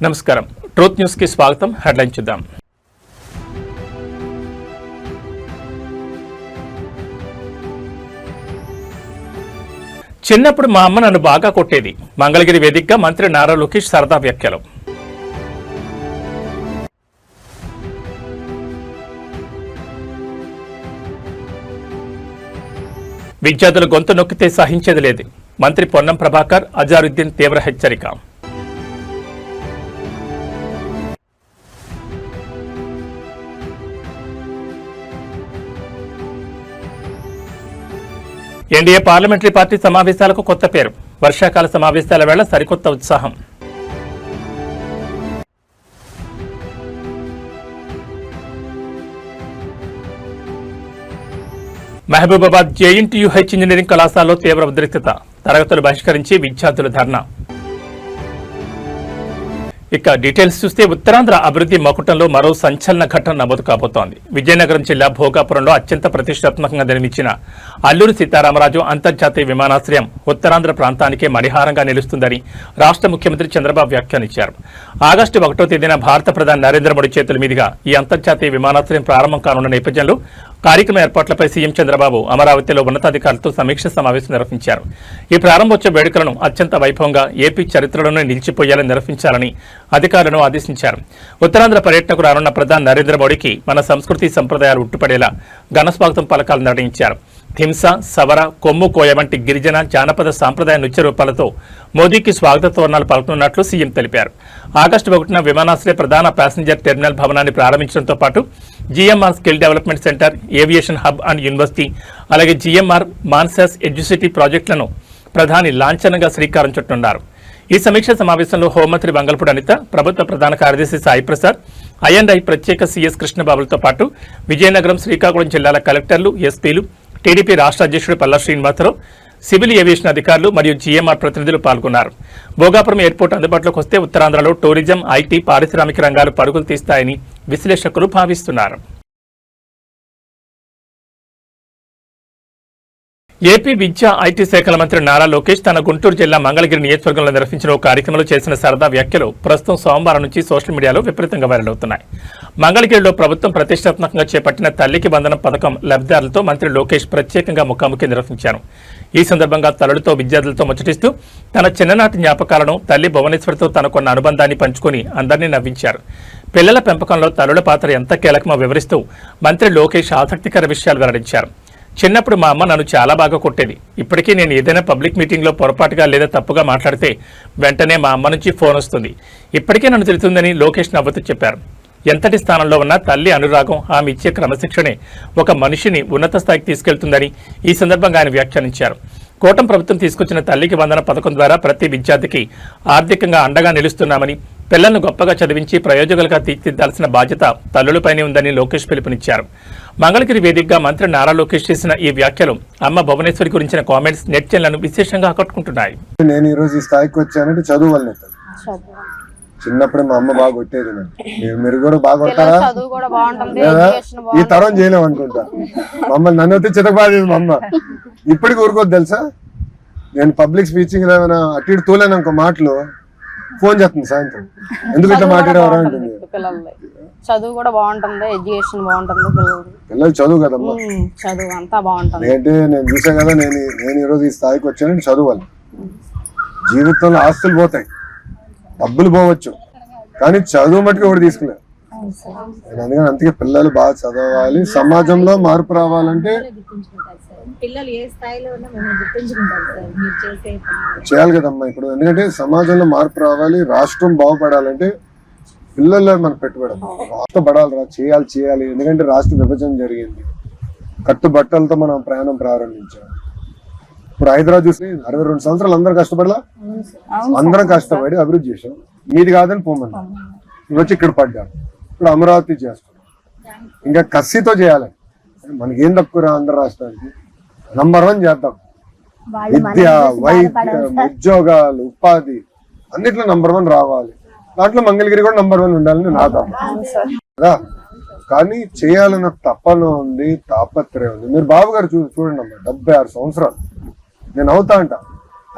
నమస్కారం. Truth news కి స్వాగతం. హెడ్లైన్ చూద్దాం. చిన్నప్పుడు మా అమ్మ నన్ను బాగా కొట్టేది. మంగళగిరి వేదికగా మంత్రి నారా లోకేష్ సరదా వ్యాఖ్యలు. విద్యార్థులు గొంతు నొక్కితే సహించేది లేదు. మంత్రి పొన్నం ప్రభాకర్, అజారుద్దీన్ తీవ్ర హెచ్చరిక. ఎన్డీఏ పార్లమెంటరీ పార్టీ సమావేశాలకు కొత్త పేరు. వర్షాకాల సమావేశాల వేళ సరికొత్త ఉత్సాహం. మహబూబాబాద్ జేఎన్టీయూహెచ్ ఇంజనీరింగ్ కళాశాలలో తీవ్ర ఉద్రిక్తత. తరగతులు బహిష్కరించి విద్యార్థులు ధర్నా. ఇక డీటెయిల్స్ చూస్తే ఉత్తరాంధ్ర అభివృద్ధి మకుటంలో మరో సంచలన ఘటన నమోదు కాబోతోంది. విజయనగరం జిల్లా భోగాపురంలో అత్యంత ప్రతిష్టాత్మకంగా నిర్మించిన అల్లూరి సీతారామరాజు అంతర్జాతీయ విమానాశ్రయం ఉత్తరాంధ్ర ప్రాంతానికే మణిహారంగా నిలుస్తుందని రాష్ట్ర ముఖ్యమంత్రి చంద్రబాబు వ్యాఖ్యానించారు. ఆగస్టు 1వ తేదీన భారత ప్రధాని నరేంద్ర మోడీ చేతుల మీదుగా ఈ అంతర్జాతీయ విమానాశ్రయం ప్రారంభం కానున్న నేపథ్యంలో కార్యక్రమ ఏర్పాట్లపై సీఎం చంద్రబాబు అమరావతిలో ఉన్నతాధికారులతో సమీక్ష సమావేశం నిర్వహించారు. ఈ ప్రారంభోత్సవ వేడుకలను అత్యంత వైభవంగా ఏపీ చరిత్రలోనే నిలిచిపోయేలా నిర్వహించాలని అధికారులను ఆదేశించారు. ఉత్తరాంధ్ర పర్యటనకు రానున్న ప్రధాని నరేంద్ర మోడీకి మన సంస్కృతి సంప్రదాయాలు ఉట్టుపడేలా ఘనస్వాగతం పలకాలు నిర్ణయించారు. థింస, సవర, కొమ్ము కోయ వంటి గిరిజన జానపద సాంప్రదాయ నృత్య రూపాలతో మోదీకి స్వాగత తోరణాలు పలుకుతున్నట్లు సీఎం తెలిపారు. ఆగస్టు 1న విమానాశ్రయ ప్రధాన ప్యాసింజర్ టెర్మినల్ భవనాన్ని ప్రారంభించడంతో పాటు GMR skill development centre, aviation hub and university, అలాగే జీఎంఆర్ మాన్సాస్ ఎడ్యుసిటీ ప్రాజెక్టులను ప్రధాని లాంఛనంగా శ్రీకారం చుట్టనున్నారు. ఈ సమీక్ష సమావేశంలో హోంమంత్రి బంగళపూడి అనిత, ప్రభుత్వ ప్రధాన కార్యదర్శి సాయి ప్రసాద్, ఐఎన్ఐ ప్రత్యేక సీఎస్ కృష్ణబాబులతో పాటు విజయనగరం, శ్రీకాకుళం జిల్లాల కలెక్టర్లు, ఎస్పీలు, టీడీపీ రాష్ట్ర అధ్యక్షుడు పల్లా శ్రీనివాసరావు, సివిల్ ఏవియేషన్ అధికారులు మరియు జీఎంఆర్ ప్రతినిధులు పాల్గొన్నారు. భోగాపురం ఎయిర్పోర్ట్ అందుబాటులోకి వస్తే ఉత్తరాంధ్రలో టూరిజం, ఐటీ, పారిశ్రామిక రంగాలు పరుగులు తీస్తాయని విశ్లేషకులు భావిస్తున్నారు. ఏపీ విద్యా, ఐటీ శాఖల మంత్రి నారా లోకేష్ తన గుంటూరు జిల్లా మంగళగిరి నియోజకవర్గంలో నిర్వహించిన ఓ కార్యక్రమంలో చేసిన సరదా వ్యాఖ్యలు ప్రస్తుతం సోమవారం నుంచి సోషల్ మీడియాలో విపరీతంగా వైరల్ అవుతున్నాయి. మంగళగిరిలో ప్రభుత్వం ప్రతిష్టాత్మకంగా చేపట్టిన తల్లికి వందనం పథకం లబ్ధిదారులతో మంత్రి లోకేష్ ప్రత్యేకంగా ముఖాముఖి నిర్వహించారు. ఈ సందర్భంగా తల్లులతో, విద్యార్థులతో ముచ్చటిస్తూ తన చిన్ననాటి జ్ఞాపకాలను, తల్లి భువనేశ్వరితో తనకున్న అనుబంధాన్ని పంచుకుని అందరినీ నవ్వించారు. పిల్లల పెంపకంలో తల్లుల పాత్ర ఎంత కీలకమో వివరిస్తూ మంత్రి లోకేష్ ఆసక్తికర విషయాలు వెల్లడించారు. చిన్నప్పుడు మా అమ్మ నన్ను చాలా బాగా కొట్టేది. ఇప్పటికీ నేను ఏదైనా పబ్లిక్ మీటింగ్లో పొరపాటుగా లేదా తప్పుగా మాట్లాడితే వెంటనే మా అమ్మ నుంచి ఫోన్ వస్తుంది. ఇప్పటికే నన్ను తిరుగుతుందని లోకేష్ నవ్వుతూ చెప్పారు. ఎంతటి స్థానంలో ఉన్న తల్లి అనురాగం, ఆమె ఇచ్చే క్రమశిక్షణే ఒక మనిషిని ఉన్నత స్థాయికి తీసుకెళ్తుందని ఈ సందర్భంగా ఆయన వ్యాఖ్యానించారు. కూటమి ప్రభుత్వం తీసుకొచ్చిన తల్లికి వందన పథకం ద్వారా ప్రతి విద్యార్థికి ఆర్థికంగా అండగా నిలుస్తున్నామని, పిల్లలను గొప్పగా చదివించి ప్రయోజకులుగా తీర్చిదిద్దాల్సిన బాధ్యత తల్లులపైనే ఉందని లోకేష్ పిలుపునిచ్చారు. మంగళగిరి వేదికగా మంత్రి నారా లోకేష్ చేసిన ఈ వ్యాఖ్యలు అమ్మ భువనేశ్వరి గురించిన కామెంట్స్ నెటిజన్లను విశేషంగా ఆకట్టుకుంటున్నాయి. నేను ఈ రోజు ఈ స్థాయికి వచ్చానంటే చదువు వల్లనే. చిన్నప్పుడు మా అమ్మ బాగా కొట్టేది. మీరు కూడా బాగా కొడతారా? ఈ తరం చేయలేము అనుకుంటా. మమ్మల్ని నన్ను వచ్చి చితకబాదేది మా అమ్మ. ఇప్పటికి ఊరుకోద్దు తెలుసా. నేను పబ్లిక్ స్పీచింగ్ ఏమైనా అటు ఇటు తోలేను ఇంకో మాటలు ఫోన్ చేస్తుంది సాయంత్రం. ఎందుకు ఇట్లా మాట్లాడేవారా అంటుంది. చదువు కూడా బాగుంటుంది, ఎడ్యుకేషన్ బాగుంటుంది, పిల్లలు చదువు కదమ్మా, చదువు అంతా బాగుంటుంది. ఏంటి నేను చూసా కదా, నేను ఈరోజు ఈ స్థాయికి వచ్చాను చదువు వల్ల. జీవితంలో ఆస్తులు పోతాయి, డబ్బులు పోవచ్చు, కానీ చదువు మట్టుకు ఎవరు తీసుకున్నారు. అందుకని అందుకే పిల్లలు బాగా చదవాలి. సమాజంలో మార్పు రావాలంటే చేయాలి కదమ్మా ఇప్పుడు. ఎందుకంటే సమాజంలో మార్పు రావాలి, రాష్ట్రం బాగుపడాలంటే పిల్లల్లో మనకు పెట్టుబడి. రాష్ట్రం పడాలి, చేయాలి. ఎందుకంటే రాష్ట్ర విభజన జరిగింది, కట్టుబట్టలతో మనం ప్రయాణం ప్రారంభించాం. ఇప్పుడు హైదరాబాద్ చూసి 62 సంవత్సరాలు అందరూ కష్టపడలా, అందరం కష్టపడి అభివృద్ధి చేసాం. మీది కాదని పోమన్నా వచ్చి ఇక్కడ పడ్డాం. ఇప్పుడు అమరావతి చేస్తాం, ఇంకా కసితో చేయాలి. మనకేం తక్కువ ఆంధ్ర రాష్ట్రానికి. నంబర్ 1 చేద్దాం. విద్య, వైద్యం, ఉద్యోగాలు, ఉపాధి అన్నిట్లో నంబర్ 1 రావాలి. దాంట్లో మంగళగిరి కూడా నంబర్ 1 ఉండాలని నా కదా. కానీ చేయాలన్న తపన ఉంది, తాపత్రయం ఉంది. మీరు బాబు గారు చూడండి అమ్మా, 76 సంవత్సరాలు. నేను అవుతా అంట.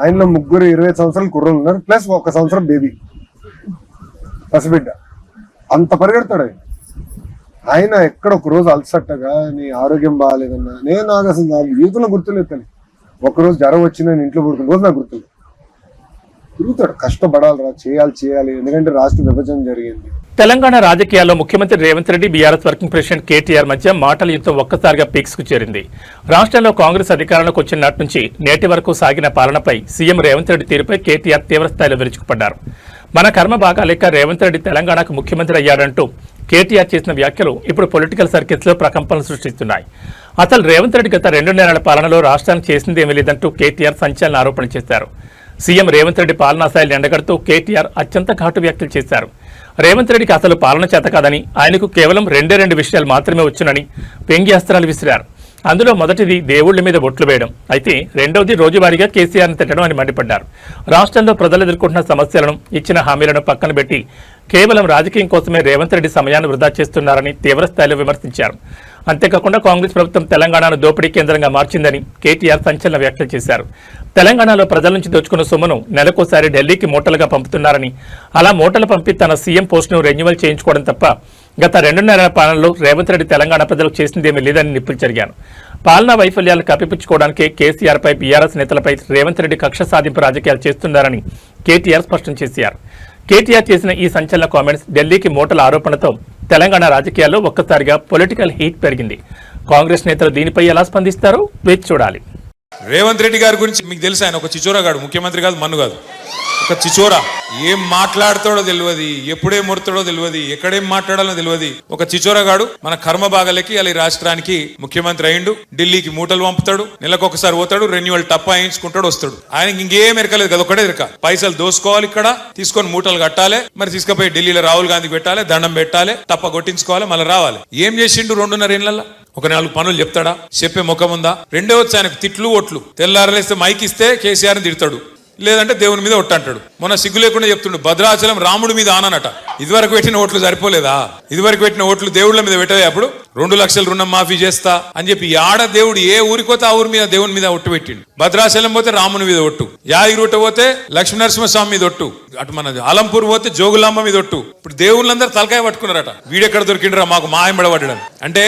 ఆయనలో ముగ్గురు 25 సంవత్సరాలు కుర్రలు ఉన్నారు, ప్లస్ 1 సంవత్సరం బేబీ. పసిబిడ్డ అంత పరిగెడతాడు ఆయన ఎక్కడ ఒక రోజు అలసట్టగా నీ ఆరోగ్యం బాగాలేదన్నా నేను నాకు అసలు నా జీవితంలో గుర్తులేదు తల్లి. ఒకరోజు జ్వరం వచ్చి నేను ఇంట్లో పడుకున్న రోజు నాకు గుర్తులేదు. తిరుగుతాడు, కష్టపడాలిరా, చేయాలి. ఎందుకంటే రాష్ట్ర విభజన జరిగింది. తెలంగాణ రాజకీయాల్లో ముఖ్యమంత్రి Revanth Reddy, BRS working president KTR మధ్య మాటల యుద్ధం ఒక్కసారిగా పీక్స్ కు చేరింది. రాష్ట్రంలో కాంగ్రెస్ అధికారంలోకి వచ్చిన నాటి నుంచి నేటి వరకు సాగిన పాలనపై సీఎం రేవంత్ రెడ్డి తీరుపై కేటీఆర్ తీవ్రస్థాయిలో విరుచుకుపడ్డారు. మన కర్మ బాగా లేక రేవంత్ రెడ్డి తెలంగాణకు ముఖ్యమంత్రి అయ్యాడంటూ కేటీఆర్ చేసిన వ్యాఖ్యలు ఇప్పుడు పొలిటికల్ సర్కిల్స్ లో ప్రకంపనలు సృష్టిస్తున్నాయి. అసలు రేవంత్ రెడ్డి గత 2 నెలల పాలనలో రాష్ట్రానికి చేసిందేమీ లేదంటూ కేటీఆర్ సంచలన ఆరోపణ చేశారు. సీఎం రేవంత్ రెడ్డి పాలనా స్థాయిని ఎండగడుతూ కేటీఆర్ అత్యంత ఘాటు వ్యాఖ్యలు చేశారు. రేవంత్ రెడ్డికి అసలు పాలన చేత కాదని, ఆయనకు కేవలం 2 విషయాలు మాత్రమే వచ్చునని వ్యంగ్య అస్త్రాలు విసిరారు. అందులో మొదటిది దేవుళ్ల మీద బొట్లు వేయడం, అయితే రెండవది రోజువారీగా కేసీఆర్ని తిట్టడం అని మండిపడ్డారు. రాష్ట్రంలో ప్రజలు ఎదుర్కొంటున్న సమస్యలను, ఇచ్చిన హామీలను పక్కన పెట్టి కేవలం రాజకీయం కోసమే రేవంత్ రెడ్డి సమయాన్ని వృధా చేస్తున్నారని తీవ్రస్థాయిలో విమర్శించారు. అంతేకాకుండా కాంగ్రెస్ ప్రభుత్వం తెలంగాణను దోపిడీ కేంద్రంగా మార్చిందని కేటీఆర్ సంచలన వ్యాఖ్యలు చేశారు. తెలంగాణలో ప్రజల నుంచి దోచుకున్న సొమ్మును నెలకోసారి ఢిల్లీకి మూటలుగా పంపుతున్నారని, అలా మూటలు పంపి తన సీఎం పోస్టును రెన్యువల్ చేయించుకోవడం తప్ప గత 2 నెలల పాలనలో రేవంత్ రెడ్డి తెలంగాణ ప్రజలకు చేసిందేమీ లేదని నిప్పులు చెరిగారు. పాలనా వైఫల్యాలను కప్పిపుచ్చుకోవడానికే కేసీఆర్పై, బీఆర్ఎస్ నేతలపై రేవంత్ రెడ్డి కక్ష సాధింపు రాజకీయాలు చేస్తున్నారని కేటీఆర్ స్పష్టం చేశారు. కేటీఆర్ చేసిన ఈ సంచలన కామెంట్స్, ఢిల్లీకి మూటల ఆరోపణతో తెలంగాణ రాజకీయాల్లో ఒక్కసారిగా పొలిటికల్ హీట్ పెరిగింది. కాంగ్రెస్ నేతలు దీనిపై ఎలా స్పందిస్తారో వేచి చూడాలి. రేవంత్ రెడ్డి గారి గురించి మీకు తెలుసు, ఆయన ఒక చిచోరాగాడు, ముఖ్యమంత్రి కాదు, మన్ను కాదు, ఒక చిచోరా. ఏం మాట్లాడతాడో తెలియదు, ఎప్పుడేం ముడతాడో తెలియదు, ఎక్కడేం మాట్లాడాలో తెలియదు. ఒక చిచోరాగాడు మన కర్మ బాగలకి అలా రాష్ట్రానికి ముఖ్యమంత్రి అయిండు. ఢిల్లీకి మూటలు పంపుతాడు, నెలకొకసారి పోతాడు, రెన్యువల్ టప్పా వేయించుకుంటాడు, వస్తాడు. ఆయనకి ఇంకేం ఎరకలేదు కదా, ఒకటే ఎరక, పైసలు దోసుకోవాలి, ఇక్కడ తీసుకొని మూటలు కట్టాలి, మరి తీసుకుపోయి ఢిల్లీలో రాహుల్ గాంధీ పెట్టాలి, దండం పెట్టాలి, టప్ప కొట్టించుకోవాలి, మళ్ళీ రావాలి. ఏం చేసిండు 2.5 ఏళ్లలో? ఒక 4 పనులు చెప్తాడా? చెప్పే ముఖం ఉందా? రెండో వచ్చి ఆయనకు తిట్లు ఓట్లు. తెల్లారలేస్తే మైక్ ఇస్తే కేసీఆర్ని తిడతాడు, లేదంటే దేవుని మీద ఒట్టు అంటాడు. మొన్న సిగ్గు లేకుండా చెప్తుండు, భద్రాచలం రాముడి మీద ఆననట. ఇదివరకు పెట్టిన ఓట్లు సరిపోలేదా? ఇదివరకు పెట్టిన ఓట్లు దేవుళ్ళ మీద పెట్టలే. అప్పుడు 2 లక్షల రుణం మాఫీ చేస్తా అని చెప్పి ఆడ దేవుడు ఏ ఊరికోతే ఆ ఊరి మీద దేవుని మీద ఒట్టు పెట్టిండు. భద్రాచలం పోతే రాముని మీద ఒట్టు, యాగిరిగుట్ట పోతే లక్ష్మీనరసింహస్వామి మీద ఒట్టు, అటు మన ఆలంపూర్ పోతే జోగులాంబ మీద ఒట్టు. ఇప్పుడు దేవుళ్ళందరూ తలకాయ పట్టుకున్నారట, వీడెక్కడ దొరికిండ్రా మాకు మాయమడబడ్డాడు. అంటే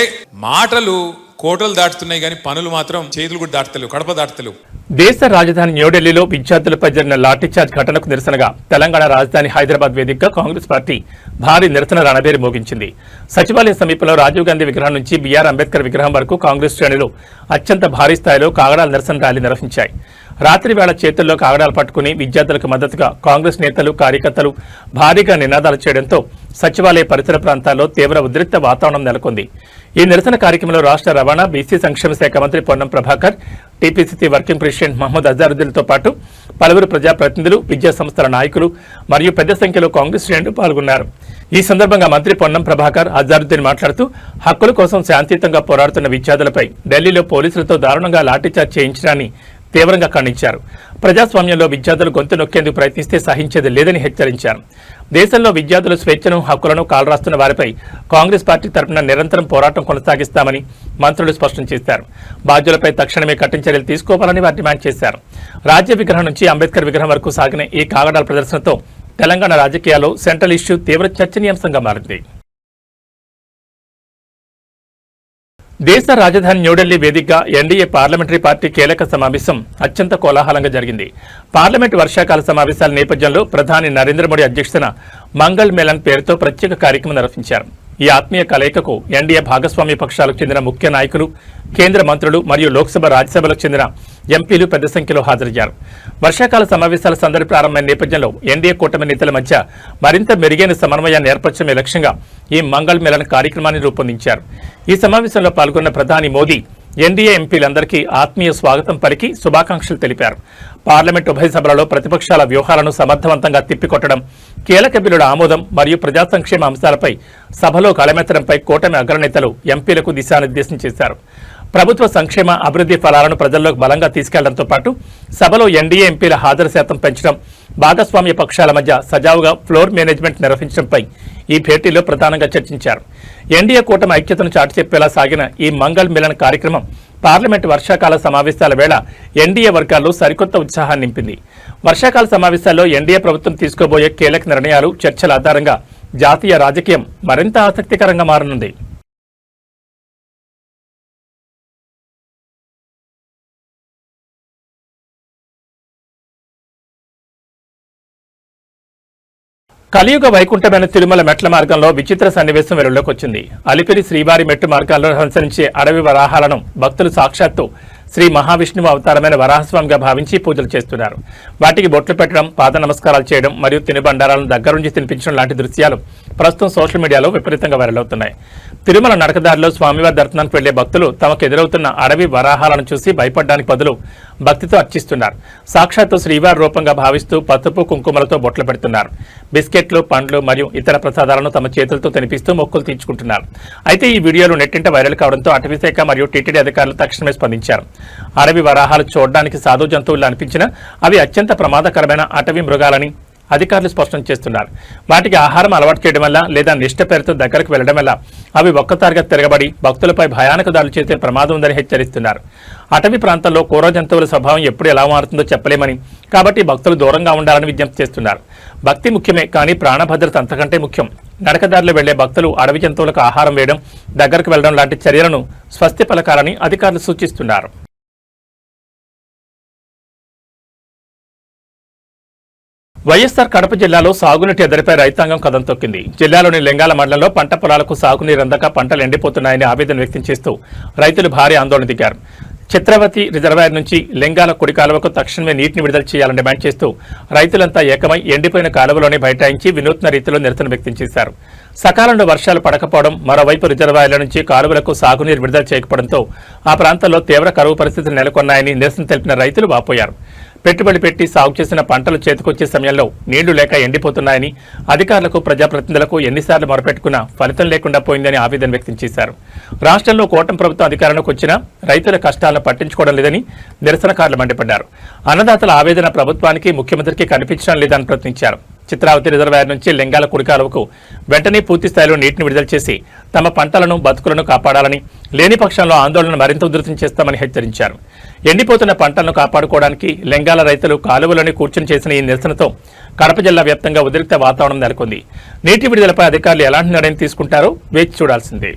మాటలు కోటలు దాటుతున్నాయి కానీ పనులు మాత్రం చేతులు కూడా దాటలేవు, కడప దాటలేవు. దేశ రాజధాని న్యూఢిల్లీలో విద్యార్థులపై జరిగిన లాఠీచార్జ్ ఘటనకు నిరసనగా తెలంగాణ రాజధాని హైదరాబాద్ వేదికగా కాంగ్రెస్ పార్టీ భారీ నిరసన రణబేరి మోగించింది. సచివాలయ సమీపంలో రాజీవ్ గాంధీ విగ్రహం నుంచి బీఆర్ అంబేద్కర్ విగ్రహం వరకు కాంగ్రెస్ శ్రేణులు అత్యంత భారీ స్థాయిలో కాగడాల నిరసన ర్యాలీ నిర్వహించాయి. రాత్రి వేళ చేతుల్లో కాగడాలు పట్టుకుని విద్యార్థులకు మద్దతుగా కాంగ్రెస్ నేతలు, కార్యకర్తలు భారీగా నినాదాలు చేయడంతో సచివాలయ పరిసర ప్రాంతాల్లో తీవ్ర ఉద్రిక్త వాతావరణం నెలకొంది. ఈ నిరసన కార్యక్రమంలో రాష్ట్ర రవాణా, బీసీ సంక్షేమ శాఖ మంత్రి Ponnam Prabhakar, TPCC working president Mohammad అజారుద్దీన్తో పాటు పలువురు ప్రజాప్రతినిధులు, విద్యా సంస్థల నాయకులు మరియు పెద్ద సంఖ్యలో కాంగ్రెస్ శ్రేణులు పాల్గొన్నారు. ఈ సందర్భంగా మంత్రి పొన్నం ప్రభాకర్, అజారుద్దీన్ మాట్లాడుతూ హక్కుల కోసం శాంతియుతంగా పోరాడుతున్న విద్యార్థులపై ఢిల్లీలో పోలీసులతో దారుణంగా లాఠీచార్జ్ చేయించడాన్ని తీవ్రంగా ఖండించారు. ప్రజాస్వామ్యంలో విద్యార్థులు గొంతు నొక్కేందుకు ప్రయత్నిస్తే సహించేది లేదని హెచ్చరించారు. దేశంలో విద్యార్థుల స్వేచ్ఛను, హక్కులను కాలరాస్తున్న వారిపై కాంగ్రెస్ పార్టీ తరఫున నిరంతరం పోరాటం కొనసాగిస్తామని మంత్రులు స్పష్టం చేశారు. బాధ్యులపై తక్షణమే కఠిన చర్యలు తీసుకోవాలని వారు డిమాండ్ చేశారు. రాజ్య విగ్రహం నుంచి అంబేద్కర్ విగ్రహం వరకు సాగిన ఈ కాగడాల ప్రదర్శనతో తెలంగాణ రాజకీయాల్లో సెంట్రల్ ఇష్యూ తీవ్ర చర్చనీయాంశంగా మారింది. దేశ రాజధాని న్యూఢిల్లీ వేదికగా ఎన్డీఏ పార్లమెంటరీ పార్టీ కీలక సమావేశం అత్యంత కోలాహలంగా జరిగింది. పార్లమెంటు వర్షాకాల సమావేశాల నేపథ్యంలో ప్రధాని నరేంద్ర మోడీ అధ్యక్షతన మంగళ్ మేళన్ పేరుతో ప్రత్యేక కార్యక్రమం నిర్వహించారు. ఈ ఆత్మీయ కలయికకు ఎన్డీఏ భాగస్వామ్య పక్షాలకు చెందిన ముఖ్య నాయకులు, కేంద్ర మంత్రులు మరియు లోక్సభ, రాజ్యసభలకు చెందిన ఎంపీలు పెద్ద సంఖ్యలో హాజరయ్యారు. వర్షాకాల సమావేశాల సందడి ప్రారంభమైన నేపథ్యంలో ఎన్డీఏ కూటమి నేతల మధ్య మరింత మెరుగైన సమన్వయాన్ని ఏర్పరచడమే లక్ష్యంగా ఈ మంగళ్ మేళన్ కార్యక్రమాన్ని రూపొందించారు. ఈ సమావేశంలో పాల్గొన్న ప్రధాని మోదీ ఎన్డీఏ ఎంపీలందరికీ ఆత్మీయ స్వాగతం పలికి శుభాకాంక్షలు తెలిపారు. పార్లమెంట్ ఉభయ సభలలో ప్రతిపక్షాల వ్యూహాలను సమర్థవంతంగా తిప్పికొట్టడం, కీలక బిల్లుల ఆమోదం మరియు ప్రజా సంక్షేమ అంశాలపై సభలో గళమెత్తడంపై కూటమి అగ్రనేతలు ఎంపీలకు దిశానిర్దేశం చేశారు. ప్రభుత్వ సంక్షేమ, అభివృద్ధి ఫలాలను ప్రజల్లోకి బలంగా తీసుకెళ్లడంతో పాటు సభలో ఎన్డీఏ ఎంపీల హాజరు శాతం పెంచడం, భాగస్వామ్య పక్షాల మధ్య సజావుగా ఫ్లోర్ మేనేజ్మెంట్ నిర్వహించడంపై ఈ భేటీలో ప్రధానంగా చర్చించారు. ఎన్డీఏ కూటమి ఐక్యతను చాటి చెప్పేలా సాగిన ఈ మంగళ్ మిలన్ కార్యక్రమం పార్లమెంటు వర్షాకాల సమావేశాల వేళ ఎన్డీఏ వర్గాల్లో సరికొత్త ఉత్సాహాన్ని నింపింది. వర్షాకాల సమావేశాల్లో ఎన్డీఏ ప్రభుత్వం తీసుకోబోయే కీలక నిర్ణయాలు, చర్చల ఆధారంగా జాతీయ రాజకీయం మరింత ఆసక్తికరంగా మారనుంది. కలియుగ వైకుంఠమైన తిరుమల మెట్ల మార్గంలో విచిత్ర సన్నివేశం వెలుగులోకి వచ్చింది. అలిపిరి శ్రీవారి మెట్టు మార్గాల్లో సంచరించే అడవి వరాహాలను భక్తులు సాక్షాత్తు శ్రీ మహావిష్ణువు అవతారమైన వరాహస్వామిగా భావించి పూజలు చేస్తున్నారు. వాటికి బొట్లు పెట్టడం, పాద నమస్కారాలు చేయడం మరియు తినుబండారాలను దగ్గరుంచి తినిపించడం లాంటి దృశ్యాలు ప్రస్తుతం సోషల్ మీడియాలో విపరీతంగా వైరల్ అవుతున్నాయి. తిరుమల నడకదారిలో స్వామివారి దర్శనానికి వెళ్లే భక్తులు తమకు ఎదురవుతున్న అడవి వరాహాలను చూసి భయపడడానికి బదులు భక్తితో అర్చిస్తున్నారు. సాక్షాత్తు శ్రీవారి రూపంగా భావిస్తూ పసుపు కుంకుమలతో బొట్లు పెడుతున్నారు. బిస్కెట్లు, పండ్లు మరియు ఇతర ప్రసాదాలను తమ చేతులతో తినిపిస్తూ మొక్కులు తీర్చుకుంటున్నారు. అయితే ఈ వీడియోలు నెట్టింట వైరల్ కావడంతో అటవీశాఖ మరియు టీటీడీ అధికారులు తక్షణమే స్పందించారు. అడవి వరాహాలు చూడడానికి సాధు జంతువులు అనిపించినా అవి అత్యంత ప్రమాదకరమైన అటవీ మృగాలని అధికారులు స్పష్టం చేస్తున్నారు. వాటికి ఆహారం అలవాటు చేయడం వల్ల లేదా నిష్ఠ పేరుతో దగ్గరకు వెళ్లడం వల్ల అవి ఒక్కసారిగా తిరగబడి భక్తులపై భయానక దాడులు చేసే ప్రమాదం ఉందని హెచ్చరిస్తున్నారు. అటవీ ప్రాంతాల్లో క్రూర జంతువుల స్వభావం ఎప్పుడు ఎలా మారుతుందో చెప్పలేమని, కాబట్టి భక్తులు దూరంగా ఉండాలని విజ్ఞప్తి చేస్తున్నారు. భక్తి ముఖ్యమే, కానీ ప్రాణభద్రత అంతకంటే ముఖ్యం. నడకదారిలో వెళ్లే భక్తులు అడవి జంతువులకు ఆహారం వేయడం, దగ్గరకు వెళ్లడం లాంటి చర్యలను స్వస్తి పలకాలని అధికారులు సూచిస్తున్నారు. వైఎస్ఆర్ కడప జిల్లాలో సాగునీటి ఎద్దడిపై రైతాంగం కదం తొక్కింది. జిల్లాలోని లింగాల మండలంలో పంట పొలాలకు సాగునీరు అందక పంటలు ఎండిపోతున్నాయని ఆవేదన వ్యక్తం చేస్తూ రైతులు భారీ ఆందోళన దిగారు. చిత్రవతి రిజర్వాయర్ నుంచి లింగాల కుడి కాలువకు తక్షణమే నీటిని విడుదల చేయాలని డిమాండ్ చేస్తూ రైతులంతా ఏకమై ఎండిపోయిన కాలువలోనే బైఠాయించి వినూత్న రీతిలో నిరసన వ్యక్తం చేశారు. సకాలంలో వర్షాలు పడకపోవడం, మరోవైపు రిజర్వాయర్ల నుంచి కాలువలకు సాగునీరు విడుదల చేయకపోవడంతో ఆ ప్రాంతంలో తీవ్ర కరువు పరిస్థితులు నెలకొన్నాయని నిరసన తెలిపిన రైతులు వాపోయారు. పెట్టుబడి పెట్టి సాగు చేసిన పంటలు చేతికొచ్చే సమయంలో నీళ్లు లేక ఎండిపోతున్నాయని, అధికారులకు ప్రజాప్రతినిధులకు ఎన్నిసార్లు మొరపెట్టుకున్నా ఫలితం లేకుండా పోయిందని ఆవేదన వ్యక్తం చేశారు. రాష్ట్రంలో కూటమి ప్రభుత్వం అధికారంలోకి వచ్చినా రైతుల కష్టాలను పట్టించుకోవడం లేదని నిరసనకారులు మండిపడ్డారు. అన్నదాతల ఆవేదన ప్రభుత్వానికి, ముఖ్యమంత్రికి కనిపించడం లేదని ప్రశ్నించారు. చిత్రావతి రిజర్వాయర్ నుంచి లింగాల కుడి కాలువకు వెంటనే పూర్తి స్థాయిలో నీటిని విడుదల చేసి తమ పంటలను, బతుకులను కాపాడాలని, లేని పక్షంలో ఆందోళన మరింత ఉధృతం చేస్తామని హెచ్చరించారు. ఎండిపోతున్న పంటలను కాపాడుకోవడానికి లింగాల రైతులు కాలువలోని కూర్చుని చేసిన ఈ నిరసనతో కడప జిల్లా వ్యాప్తంగా ఉద్రిక్త వాతావరణం నెలకొంది. నీటి విడుదలపై అధికారులు ఎలాంటి నిర్ణయం తీసుకుంటారో వేచి చూడాల్సిందే.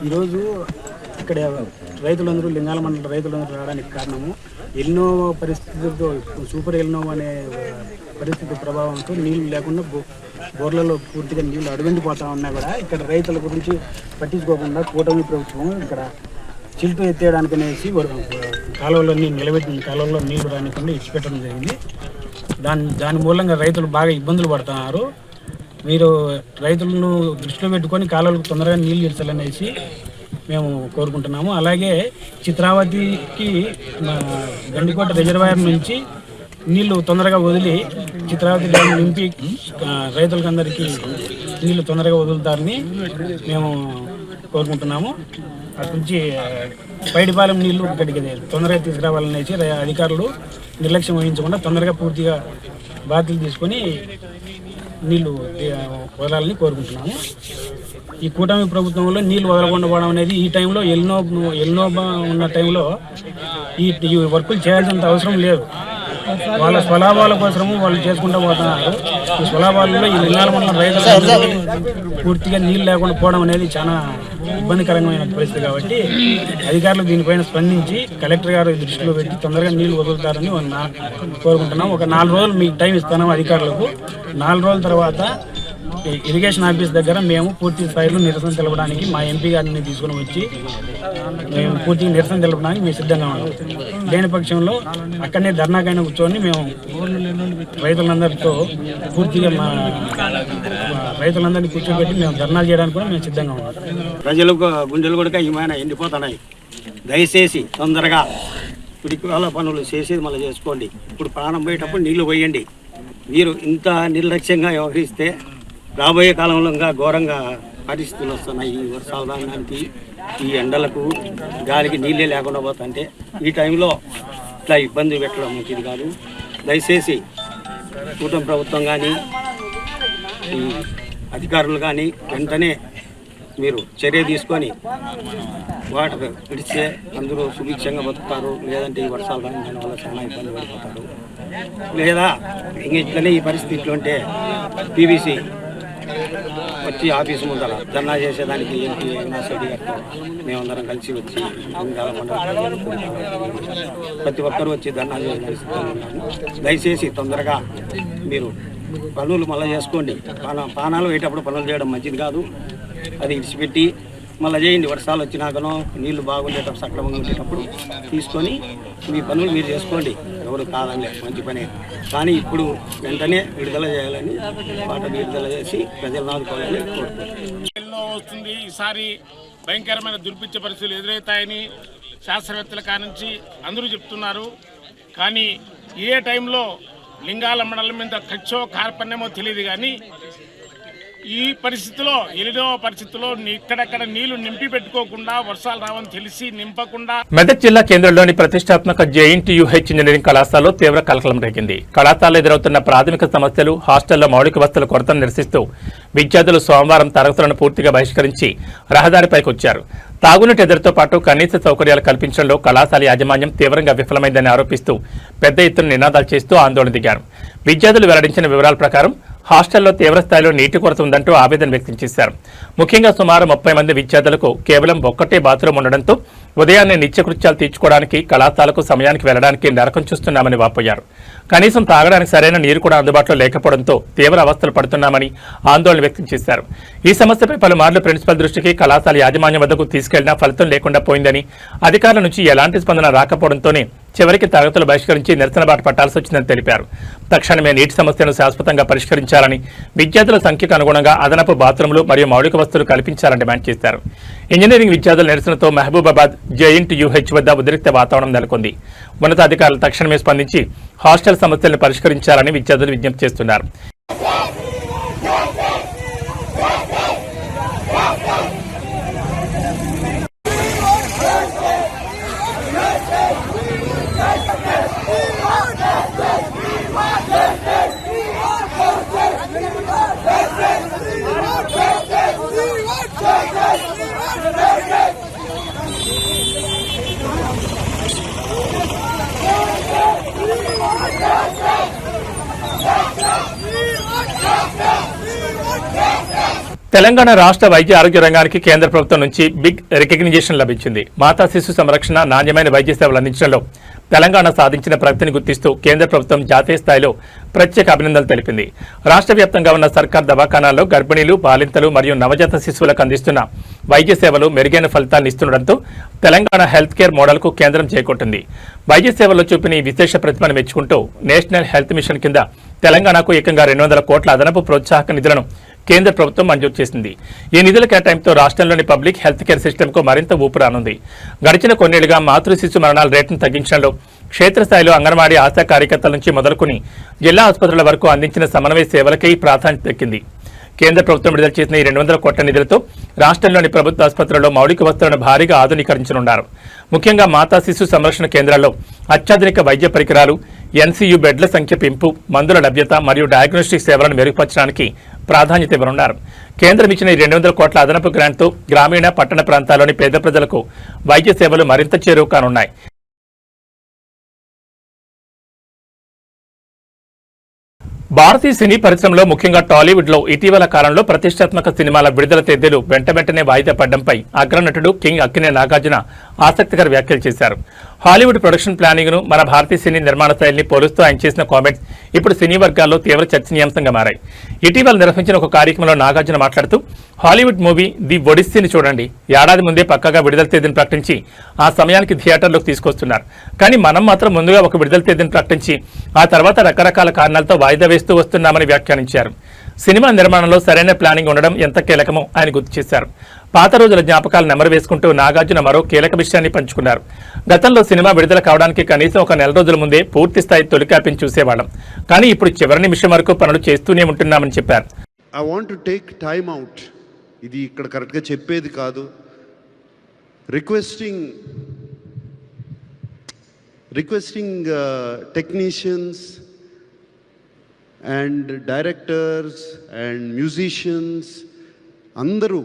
ఈరోజు ఇక్కడ రైతులందరూ లింగాల మండల రైతులందరూ రావడానికి కారణము ఎన్నో పరిస్థితులతో సూపర్ ఎల్నో అనే పరిస్థితి ప్రభావంతో నీళ్లు లేకుండా బోర్లలో పూర్తిగా నీళ్లు అడుగంటిపోతా ఉన్నా కూడా ఇక్కడ రైతుల గురించి పట్టించుకోకుండా కూటమి ప్రభుత్వం ఇక్కడ చిల్టు ఎత్తేయడానికి అనేసి కాలువలో నిలబెట్టిన కాలువలో నీళ్లు రానికుండా ఇచ్చిపెట్టడం జరిగింది. దాని మూలంగా రైతులు బాగా ఇబ్బందులు పడుతున్నారు. మీరు రైతులను దృష్టిలో పెట్టుకొని కాలువలకు తొందరగా నీళ్లు ఇచ్చాలనేసి మేము కోరుకుంటున్నాము. అలాగే చిత్రావతికి గండికోట రిజర్వాయర్ నుంచి నీళ్లు తొందరగా వదిలి చిత్రావతి డ్యామ్ నింపి రైతులకు అందరికీ నీళ్లు తొందరగా వదులుతారని మేము కోరుకుంటున్నాము. అటు నుంచి పైడిపాలెం నీళ్లు ఇక్కడికి తొందరగా తీసుకురావాలనేసి అధికారులు నిర్లక్ష్యం వహించకుండా తొందరగా పూర్తిగా బాధ్యతలు తీసుకొని నీళ్లు వదలాలని కోరుకుంటున్నాము. ఈ కూటమి ప్రభుత్వంలో నీళ్లు వదలకుండా పోవడం అనేది ఈ టైంలో ఎల్నో ఉన్న టైంలో ఈ వర్కులు చేయాల్సినంత అవసరం లేదు. వాళ్ళ స్వలాభాల కోసము వాళ్ళు చేసుకుంటూ పోతున్నారు. ఈ స్వలాభాలలో ఈ లింగాల మండలం రైతులు పూర్తిగా నీళ్ళు లేకుండా పోవడం అనేది చాలా ఇబ్బందికరమైన పరిస్థితి. కాబట్టి అధికారులు దీనిపైన స్పందించి కలెక్టర్ గారు దృష్టిలో పెట్టి తొందరగా నీళ్లు వదులుతారని కోరుకుంటున్నాం. ఒక 4 రోజులు మీకు టైం ఇస్తున్నాం అధికారులకు. 4 రోజుల తర్వాత ఇరిగేషన్ ఆఫీస్ దగ్గర మేము పూర్తి స్థాయిలో నిరసన తెలపడానికి మా ఎంపీ గారిని తీసుకుని వచ్చి మేము పూర్తిగా నిరసన తెలపడానికి మేము సిద్ధంగా ఉన్నాం. లేని పక్షంలో అక్కడనే ధర్నాకైనా కూర్చొని మేము రైతులందరితో పూర్తిగా మా రైతులందరినీ కూర్చోబెట్టి మేము ధర్నాలు చేయడానికి కూడా మేము సిద్ధంగా ఉన్నాం. ప్రజలకు గుండెలు కూడా ఏమైనా ఎండిపోతున్నాయి. దయచేసి తొందరగా పిడికాల పనులు చేసేది మళ్ళీ చేసుకోండి. ఇప్పుడు ప్రాణం పోయేటప్పుడు నీళ్లు పోయండి. మీరు ఇంత నిర్లక్ష్యంగా వ్యవహరిస్తే రాబోయే కాలంలో ఇంకా ఘోరంగా పరిస్థితులు వస్తున్నాయి. ఈ వర్షాల రావడానికి, ఈ ఎండలకు, గాలికి నీళ్ళే లేకుండా పోతుంటే ఈ టైంలో ఇట్లా ఇబ్బంది పెట్టడం మంచిది కాదు. దయచేసి కూటమి ప్రభుత్వం కానీ ఈ అధికారులు కానీ వెంటనే మీరు చర్య తీసుకొని వాటర్ విడిస్తే అందరూ సుభిక్షంగా బతుకుతారు. లేదంటే ఈ వర్షాలు కానీ దానివల్ల చాలా ఇబ్బంది పడిపోతారు. లేదా ఇట్లనే ఈ పరిస్థితిలో ఉంటే పీవీసీ వచ్చి ఆఫీసు ముందర ధర్నా చేసేదానికి ఎంపీ అవినాష్ రెడ్డి గారితో మేమందరం కలిసి వచ్చి ప్రతి ఒక్కరూ వచ్చి ధర్నా చేయడానికి సిద్ధంగా ఉన్నాము. దయచేసి తొందరగా మీరు పనులు మళ్ళీ చేసుకోండి. పానాలు వేటప్పుడు పనులు చేయడం మంచిది కాదు. అది ఇడిచిపెట్టి మళ్ళీ చేయండి. వర్షాలు వచ్చినాకనో నీళ్లు బాగుండేటప్పుడు సక్రమంగా ఉండేటప్పుడు తీసుకొని మీ పనులు మీరు చేసుకోండి. ఎవరు కాదండి, మంచి పనే. కానీ ఇప్పుడు వెంటనే విడుదల చేయాలని వాటర్ విడుదల చేసి ప్రజలను ఆదుకోవాలని కోరుకుంటున్నాను. వస్తుంది. ఈసారి భయంకరమైన దుర్భిక్ష పరిస్థితులు ఎదురవుతాయని శాస్త్రవేత్తల కానుంచి అందరూ చెప్తున్నారు. కానీ ఏ టైంలో లింగాల మండలం మీద ఖర్చో కార్పణ్యమో తెలియదు. కానీ ఈ పరిస్థితిలో ఎలినో పరిస్థితిలో ఇక్కడక్కడ నీళ్లు నింపి పెట్టుకోకుండా వర్షాలు రావని తెలిసి నింపకుండా మెదక్ జిల్లా కేంద్రంలోని ప్రతిష్టాత్మక జేఎన్టీయూహెచ్ ఇంజనీరింగ్ కళాశాలలో తీవ్ర కలకలం రేగింది. కళాశాలలో ఎదురవుతున్న ప్రాథమిక సమస్యలు, హాస్టల్లో మౌలిక వసతుల కొరతను నిరసిస్తూ విద్యార్థులు సోమవారం తరగతులను పూర్తిగా బహిష్కరించి రహదారిపైకి వచ్చారు. తాగునీటి ఎదురుతో పాటు కనీస సౌకర్యాలు కల్పించడంలో కళాశాల యాజమాన్యం తీవ్రంగా విఫలమైందని ఆరోపిస్తూ పెద్ద ఎత్తున నినాదాలు చేస్తూ ఆందోళన దిగారు. విద్యార్థులు వెల్లడించిన వివరాల ప్రకారం హాస్టల్లో తీవ్రస్థాయిలో నీటి కొరత ఉందంటూ ఆవేదన వ్యక్తం చేశారు. ముఖ్యంగా సుమారు 30 మంది విద్యార్థులకు కేవలం ఒక్కటే బాత్రూం ఉండడంతో ఉదయాన్నే నిత్యకృత్యాలు తీర్చుకోవడానికి కళాశాలకు సమయానికి వెళ్లడానికి నరకం చూస్తున్నామని వాపోయారు. కనీసం తాగడానికి సరైన నీరు కూడా అందుబాటులో లేకపోవడంతో తీవ్ర అవస్థలు పడుతున్నామని ఆందోళన వ్యక్తం చేశారు. ఈ సమస్యపై పలుమార్లు ప్రిన్సిపల్ దృష్టికి కళాశాల యాజమాన్యం వద్దకు తీసుకెళ్లినా ఫలితం లేకుండా పోయిందని, అధికారుల నుంచి ఎలాంటి స్పందన రాకపోవడంతోనే చివరికి తరగతులు బహిష్కరించి నిరసన బాట పట్టాల్సి వచ్చిందని తెలిపారు. తక్షణమే నీటి సమస్యను శాశ్వతంగా పరిష్కరించాలని, విద్యార్థుల సంఖ్యకు అనుగుణంగా అదనపు బాత్రూంలు మరియు మౌలిక వసతులు కల్పించాలని డిమాండ్ చేశారు. ఇంజనీరింగ్ విద్యార్థుల నిరసనతో మహబూబాబాద్ జేఎన్టీయూహెచ్ వద్ద ఉద్రిక్త వాతావరణం నెలకొంది. ఉన్నతాధికారులు తక్షణమే స్పందించి హాస్టల్ సమస్యలను పరిష్కరించాలని విద్యార్థులు విజ్ఞప్తి చేస్తున్నారు. తెలంగాణ రాష్ట్ర వైద్య ఆరోగ్య రంగానికి కేంద్ర ప్రభుత్వం నుంచి బిగ్ రికగ్నిషన్ లభించింది. మాతా శిశు సంరక్షణ, నాణ్యమైన వైద్య సేవలు అందించడంలో తెలంగాణ సాధించిన ప్రగతిని గుర్తిస్తూ కేంద్ర ప్రభుత్వం జాతీయ స్థాయిలో ప్రత్యేక అభినందనలు తెలిపింది. రాష్ట్ర వ్యాప్తంగా ఉన్న సర్కార్ దవాఖానాల్లో గర్భిణీలు, బాలింతలు మరియు నవజాత శిశువులకు అందిస్తున్న వైద్య సేవలు మెరుగైన ఫలితాలను ఇస్తుండటంతో తెలంగాణ హెల్త్ కేర్ మోడల్కు కేంద్రం చేకొట్టింది. వైద్య సేవల్లో చూపిన ఈ విశేష ప్రతిభను మెచ్చుకుంటూ నేషనల్ హెల్త్ మిషన్ కింద తెలంగాణకు ఏకంగా 200 కోట్ల అదనపు ప్రోత్సాహక నిధులను కేంద్ర ప్రభుత్వం మంజూరు చేసింది. ఈ నిధుల కేటాయింపుతో రాష్ట్రంలోని పబ్లిక్ హెల్త్ కేర్ సిస్టమ్కు మరింత ఊపు రానుంది. గడిచిన కొన్నేళ్లుగా మాతృ శిశు మరణాల రేటును తగ్గించడంలో క్షేత్రస్థాయిలో అంగన్వాడీ ఆశా కార్యకర్తల నుంచి మొదలుకుని జిల్లా ఆసుపత్రుల వరకు అందించిన సమన్వయ సేవలకే ప్రాధాన్యత దక్కింది. కేంద్ర ప్రభుత్వం విడుదల చేసిన ఈ 200 కోట్ల నిధులతో రాష్ట్రంలోని ప్రభుత్వ ఆసుపత్రుల్లో మౌలిక వసతులను భారీగా ఆధునీకరించనున్నారు. ముఖ్యంగా మాతా శిశు సంరక్షణ కేంద్రాల్లో అత్యాధునిక వైద్య పరికరాలు, ఎన్సీయూ బెడ్ల సంఖ్య పెంపు, మందుల లభ్యత మరియు డయాగ్నోస్టిక్ సేవలను మెరుగుపరచడానికి ప్రాధాన్యత ఇవ్వనున్నారు. కేంద్రం ఇచ్చిన ఈ 200 కోట్ల అదనపు గ్రాంట్తో గ్రామీణ, పట్టణ ప్రాంతాల్లోని పేద ప్రజలకు వైద్య సేవలు మరింత చేరువ కానున్నాయి. భారతీయ సినీ పరిశ్రమలో ముఖ్యంగా టాలీవుడ్లో ఇటీవల కాలంలో ప్రతిష్టాత్మక సినిమాల విడుదల తేదీలు వెంటనే వాయిదా పడడంపై అగ్రనటుడు కింగ్ అక్కినే నాగార్జున ఆసక్తికర వ్యాఖ్యలు చేశారు. హాలీవుడ్ ప్రొడక్షన్ ప్లానింగ్ ను మన భారతీయ సినీ నిర్మాణ శైలిని పోలుస్తూ ఆయన చేసిన కామెంట్స్ ఇప్పుడు సినీ వర్గాల్లో తీవ్ర చర్చనీయాంశంగా మారాయి. ఇటీవల నిర్వహించిన ఒక కార్యక్రమంలో నాగార్జున మాట్లాడుతూ హాలీవుడ్ మూవీ ది ఒడిస్సీని చూడండి, ఏడాది ముందే పక్కాగా విడుదల తేదీని ప్రకటించి ఆ సమయానికి థియేటర్లోకి తీసుకొస్తున్నారు. కానీ మనం మాత్రం ముందుగా ఒక విడుదల తేదీని ప్రకటించి ఆ తర్వాత రకరకాల కారణాలతో వాయిదా వేస్తూ వస్తున్నామని వ్యాఖ్యానించారు. సినిమా నిర్మాణంలో సరైన ప్లానింగ్ ఉండడం ఎంత కీలకమో ఆయన గుర్తు చేశారు. పాత రోజుల జ్ఞాపకాలు నెమరు వేసుకుంటూ నాగార్జున మరో కీలక విషయాన్ని పంచుకున్నారు. గతంలో సినిమా విడుదల కావడానికి కనీసం ఒక నెల రోజుల ముందే పూర్తి స్థాయి తొలి కాపీని చూసేవాళ్ళం. కానీ ఇప్పుడు చివరి నిమిషం వరకు పనులు చేస్తూనే ఉంటున్నామని చెప్పారు. I want to take time out. ఇది ఇక్కడ కరెక్ట్గా చెప్పేది కాదు. Requesting technicians and directors and musicians అందరూ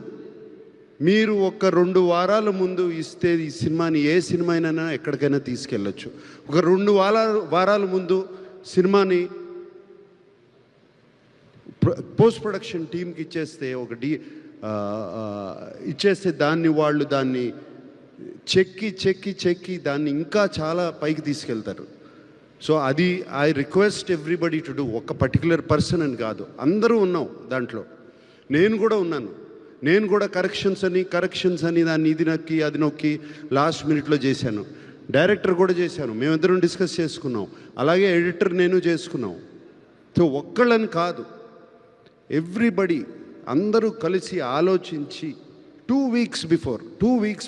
మీరు ఒక 2 వారాల ముందు ఇస్తే ఈ సినిమాని ఏ సినిమా అయినా ఎక్కడికైనా తీసుకెళ్ళచ్చు. ఒక 2 వారాల ముందు సినిమాని పోస్ట్ ప్రొడక్షన్ టీంకి ఇచ్చేస్తే ఇచ్చేస్తే వాళ్ళు దాన్ని చెక్కి దాన్ని ఇంకా చాలా పైకి తీసుకెళ్తారు. సో అది I request everybody to do. ఒక పర్టికులర్ పర్సన్ అని కాదు, అందరూ ఉన్నాం దాంట్లో. నేను కూడా ఉన్నాను. నేను కూడా కరెక్షన్స్ అని దాన్ని ఇది నొక్కి అది నొక్కి లాస్ట్ మినిట్లో చేశాను. డైరెక్టర్ కూడా చేశాను, మేమిద్దరం డిస్కస్ చేసుకున్నాం. అలాగే ఎడిటర్ నేను చేసుకున్నాం. సో ఒక్కళ్ళని కాదు, ఎవ్రీబడి అందరూ కలిసి ఆలోచించి 2 వీక్స్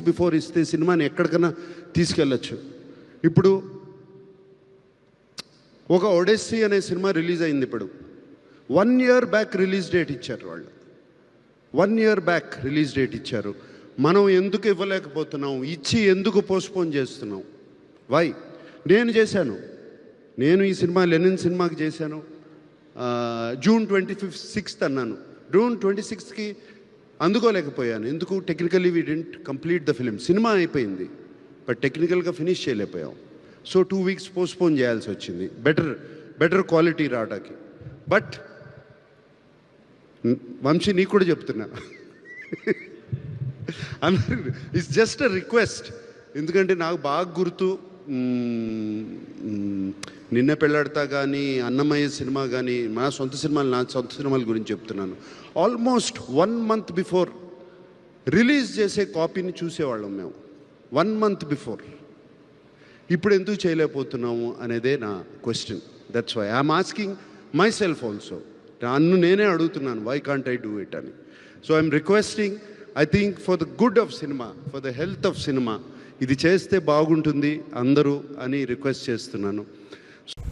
బిఫోర్ ఇస్తే సినిమాని ఎక్కడికైనా తీసుకెళ్ళచ్చు. ఇప్పుడు ఒక ఒడెస్సీ అనే సినిమా రిలీజ్ అయింది. ఇప్పుడు 1 year బ్యాక్ రిలీజ్ డేట్ ఇచ్చారు వాళ్ళు. 1 year బ్యాక్ రిలీజ్ డేట్ ఇచ్చారు. మనం ఎందుకు ఇవ్వలేకపోతున్నాం? ఇచ్చి ఎందుకు పోస్ట్పోన్ చేస్తున్నాం? వై? నేను చేశాను. నేను ఈ సినిమా లెనిన్ సినిమాకి చేశాను. June 26th అన్నాను. June 26th అందుకోలేకపోయాను. ఎందుకు? Technically we didn't complete the film. Cinema అయిపోయింది, బట్ టెక్నికల్గా ఫినిష్ చేయలేకపోయాం. సో 2 weeks పోస్ట్పోన్ చేయాల్సి వచ్చింది, బెటర్ క్వాలిటీ రావడానికి. బట్ వంశీ నీకు కూడా చెప్తున్నా, ఇట్స్ జస్ట్ అ రిక్వెస్ట్. ఎందుకంటే నాకు బాగా గుర్తు, నిన్న పెళ్ళాడతా కానీ అన్నమయ్య సినిమా కానీ నా సొంత సినిమాల గురించి చెప్తున్నాను. ఆల్మోస్ట్ 1 month బిఫోర్ రిలీజ్ చేసే కాపీని చూసేవాళ్ళం మేము, 1 month బిఫోర్. ఇప్పుడు ఎందుకు చేయలేకపోతున్నాము అనేదే నా question. That's why I'm asking myself also. నన్ను నేనే అడుగుతున్నాను, why can't I do it అని. So I'm requesting, I think for the good of cinema, for the health of cinema, ఇది చేస్తే బాగుంటుంది అందరూ అని రిక్వెస్ట్ చేస్తున్నాను.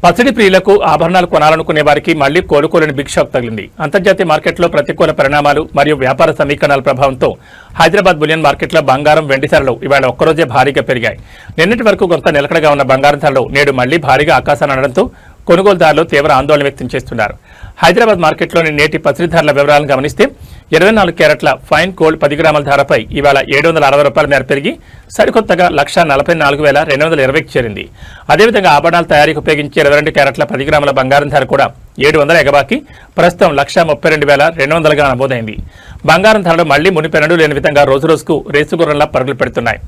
పసిడి ప్రియులకు ఆభరణాలు కొనాలనుకునే వారికి మళ్లీ కోలుకోలేని బిగ్ షాక్ తగిలింది. అంతర్జాతీయ మార్కెట్లో ప్రతికూల పరిణామాలు మరియు వ్యాపార సమీకరణాల ప్రభావంతో హైదరాబాద్ బులియన్ మార్కెట్లో బంగారం, వెండి ధరలు ఇవాళ ఒక్కరోజే భారీగా పెరిగాయి. నిన్నటి వరకు కొంత నిలకడగా ఉన్న బంగారం ధరలు నేడు మళ్లీ భారీగా ఆకాశాన్ని అనడంతో కొనుగోలుదారులు తీవ్ర ఆందోళన వ్యక్తం చేస్తున్నారు. హైదరాబాద్ మార్కెట్లోని నేటి పసిడి ధరల వివరాలను గమనిస్తే 24 క్యారెట్ల ఫైన్ గోల్డ్ 10 గ్రాముల ధరపై ఇవాళ ₹760 మేర పెరిగి సరికొత్తగా 1,44,220కి చేరింది. అదేవిధంగా ఆభరణాల తయారీకి ఉపయోగించే 22 క్యారెట్ల 10 గ్రాముల బంగారం ధర కూడా 700 ఎగబాకి ప్రస్తుతం 1,32,200గా నమోదైంది. బంగారం ధరలు మళ్లీ మునిపెన్నడూ లేని విధంగా రోజురోజుకు రేసుగుర్రంలా పరుగులు పెడుతున్నాయి.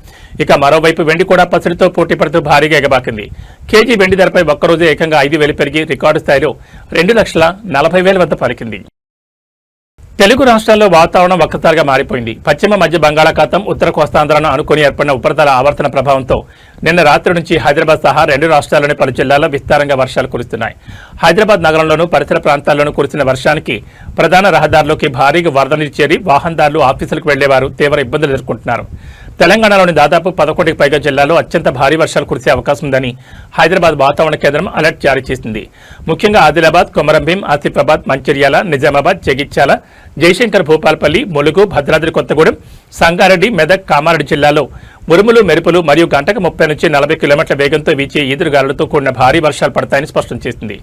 ఇక మరోవైపు వెండి కూడా పసిడితో పోటీ పడుతూ భారీగా ఎగబాకింది. కేజీ వెండి ధరపై ఒక్కరోజే ఏకంగా 5,000 పెరిగి రికార్డు స్థాయిలో 2,40,000 వద్ద పలికింది. తెలుగు రాష్ట్రాల్లో వాతావరణం ఒక్కసారిగా మారిపోయింది. పశ్చిమ మధ్య బంగాళాఖాతం, ఉత్తర కోస్తాంధ్రను అనుకుని ఏర్పడిన ఉపరితల ఆవర్తన ప్రభావంతో నిన్న రాత్రి నుంచి హైదరాబాద్ సహా 2 రాష్ట్రాల్లోని పలు జిల్లాల్లో విస్తారంగా వర్షాలు కురుస్తున్నాయి. హైదరాబాద్ నగరంలోనూ పరిసర ప్రాంతాల్లోనూ కురిసిన వర్షానికి ప్రధాన రహదారుల్లోకి భారీగా వరద నీరు చేరి వాహనదారులు, ఆఫీసులకు వెళ్లేవారు తీవ్ర ఇబ్బందులు ఎదుర్కొంటున్నారు. తెలంగాణలోని దాదాపు 11కి పైగా జిల్లాల్లో అత్యంత భారీ వర్షాలు కురిసే అవకాశం ఉందని హైదరాబాద్ వాతావరణ కేంద్రం అలర్ట్ జారీ చేసింది. ముఖ్యంగా ఆదిలాబాద్, కొమరంభీం, ఆసిఫాబాద్, మంచిర్యాల, నిజామాబాద్, జగిత్యాల, జయశంకర్, భూపాల్పల్లి, ములుగు, భద్రాద్రి కొత్తగూడెం, సంగారెడ్డి, మెదక్, కామారెడ్డి జిల్లాల్లో ఉరుములు, మెరుపులు మరియు గంటకు 30 నుంచి 40 కిలోమీటర్ల వేగంతో వీచే ఈదురుగాలులతో కూడిన భారీ వర్షాలు పడతాయని స్పష్టం చేసింది.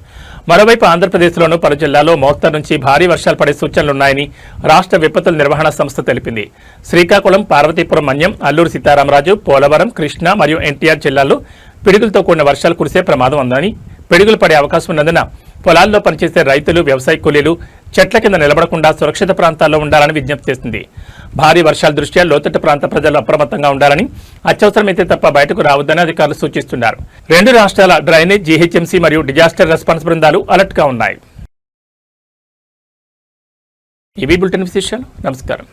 మరోవైపు ఆంధ్రప్రదేశ్లోనూ పలు జిల్లాల్లో మోస్తరు నుంచి భారీ వర్షాలు పడే సూచనలున్నాయని రాష్ట్ర విపత్తుల నిర్వహణ సంస్థ తెలిపింది. శ్రీకాకుళం, పార్వతీపురం, మన్యం, అల్లూరు సీతారామరాజు, పోలవరం, కృష్ణా మరియు ఎన్టీఆర్ జిల్లాల్లో పిడుగులతో కూడిన వర్షాలు కురిసే ప్రమాదం ఉందని, పిడుగులు పడే అవకాశం ఉన్నందున పొలాల్లో పనిచేసే రైతులు, వ్యవసాయ కూలీలు చెట్ల కింద నిలబడకుండా సురక్షిత ప్రాంతాల్లో ఉండాలని విజ్ఞప్తి చేసింది. భారీ వర్షాల దృష్ట్యా లోతట్టు ప్రాంత ప్రజలు అప్రమత్తంగా ఉండాలని, అత్యవసరమైతే తప్ప బయటకు రావద్దని అధికారులు సూచిస్తున్నారు. 2 రాష్ట్రాల డ్రైనేజ్, జీహెచ్ఎంసీ మరియు డిజాస్టర్ రెస్పాన్స్ బృందాలు అలర్ట్ గా ఉన్నాయి. ఇవి బులెటిన్ విశేషాలు. నమస్కారం.